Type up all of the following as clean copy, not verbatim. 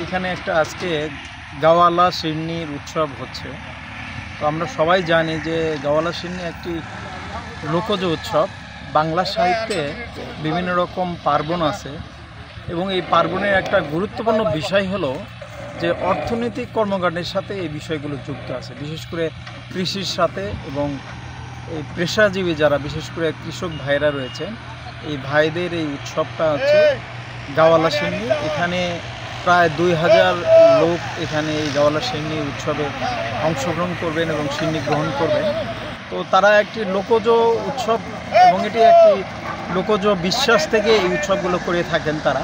এখানে একটা আজকে গাওয়ালা শিরনির উৎসব হচ্ছে। তো আমরা সবাই জানি যে গাওয়ালা শিরনি একটি লোকজ উৎসব। বাংলা সাহিত্যে বিভিন্ন রকম পার্বণ আছে এবং এই পার্বণের একটা গুরুত্বপূর্ণ বিষয় হলো যে অর্থনৈতিক কর্মকাণ্ডের সাথে এই বিষয়গুলো যুক্ত আছে, বিশেষ করে কৃষির সাথে। এবং এই পেশাজীবী যারা, বিশেষ করে কৃষক ভাইরা রয়েছেন, এই ভাইদের এই উৎসবটা হচ্ছে গাওয়ালা শিরনি। এখানে প্রায় 2000 লোক এখানে এই গাওয়ালা শিরনি উৎসবে অংশগ্রহণ করবেন এবং শিরনি গ্রহণ করবেন। তো তারা একটি লোকজ উৎসব এবং এটি একটি লোকজ বিশ্বাস থেকে এই উৎসবগুলো করে থাকেন তারা,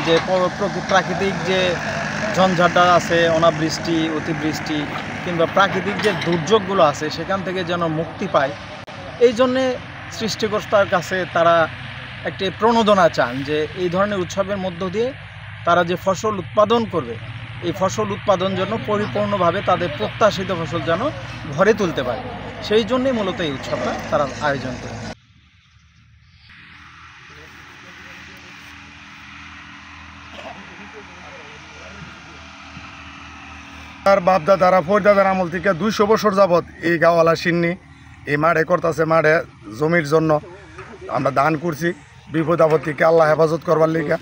যে প্রাকৃতিক যে ঝঞ্ঝাটা আছে, অনাবৃষ্টি, অতিবৃষ্টি কিংবা প্রাকৃতিক যে দুর্যোগগুলো আছে সেখান থেকে যেন মুক্তি পায়, এই জন্যে সৃষ্টিকর্তার কাছে তারা একটি প্রণোদনা চান যে এই ধরনের উৎসবের মধ্য দিয়ে তারা যে ফসল উৎপাদন করবে, এই ফসল উৎপাদন জন্য পরিপূর্ণভাবে তাদের প্রত্যাশিত ফসল যেন ঘরে তুলতে পারে, সেই জন্যই মূলত এই উৎসবটা তারা আয়োজন করে। আর বাপদাদারা পরদাদার আমল থেকে 200 বছর যাবৎ এই গাওয়ালা শিরনি এই মাঠে করতেছে। মাঠে জমির জন্য আমরা দান করছি, বিপদ আপদ থেকে আল্লাহ হেফাজত করবার লিগে,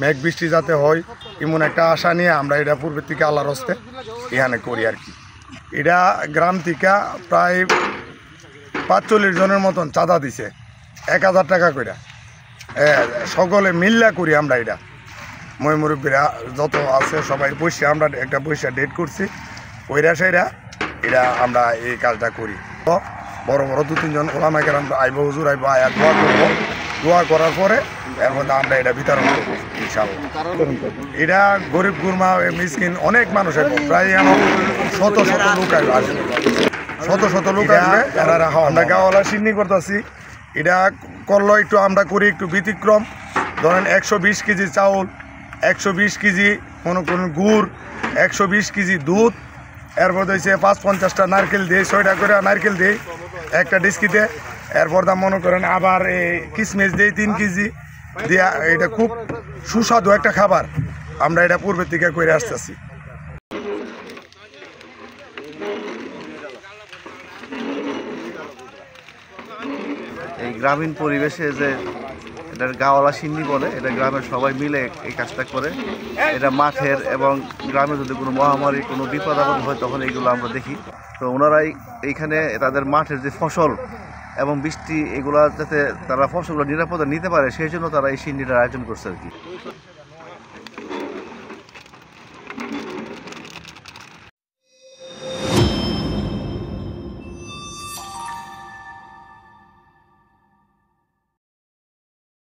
মেঘ বৃষ্টি যাতে হয় এমন একটা আশা নিয়ে আমরা এটা পূর্বের থেকে আল্লাহর হস্তে এখানে করি আর কি। এটা গ্রাম থেকে প্রায় 45 জনের মতন চাঁদা দিছে, 1000 টাকা করে। সকলে মিল্লা করি আমরা এটা, মুরব্বীরা যত আছে সবাই বসে আমরা একটা বৈশা ডেট করছি, ওইরা সেইরা এটা আমরা এই কাজটা করি। তো বড় বড় 2-3 জন ওলামা কেরাম আইব, হুজুর আইব, আয়া দোয়া করবো, দোয়া করার পরে এর মধ্যে আমরা এটা বিতরণ করবো ইনশাআল্লাহ। এটা গরিব গুরমা মিসকিন অনেক মানুষ আসবে, প্রায় আমার শত শত লোক আসবে, শত শত লোক আসবে। আমরা গাওয়ালা শিরনি করতেছি, এটা করলো একটু আমরা করি একটু ব্যতিক্রম। ধরেন 120 কেজি চাউল, 120 কেজি মনে করুন গুড়, 120 কেজি দুধ, এরপর হচ্ছে 5-50টা নারকেল দিই, 6টা করে নারকেল দিই একটা ডিস্কিতে। এরপর দাম মনে করেন আবার এই কিশমিশ দিই 3 কেজি দিয়া। এটা খুব সুস্বাদু একটা খাবার, আমরা এটা পূর্বের থেকে করে আসতেছি। এই গ্রামীণ পরিবেশে যে এটার গাওয়ালা শিরনি বলে, এটা গ্রামের সবাই মিলে এই কাজটা করে। এটা মাঠের এবং গ্রামে যদি কোনো মহামারী, কোনো বিপদ আপদ হয় তখন এইগুলো আমরা দেখি। তো ওনারাই এইখানে তাদের মাঠের যে ফসল এবং বৃষ্টি, এগুলা যাতে তারা ফসলগুলো নিরাপদে নিতে পারে সেই জন্য তারা এই শিরনিটার আয়োজন করছে আর কি।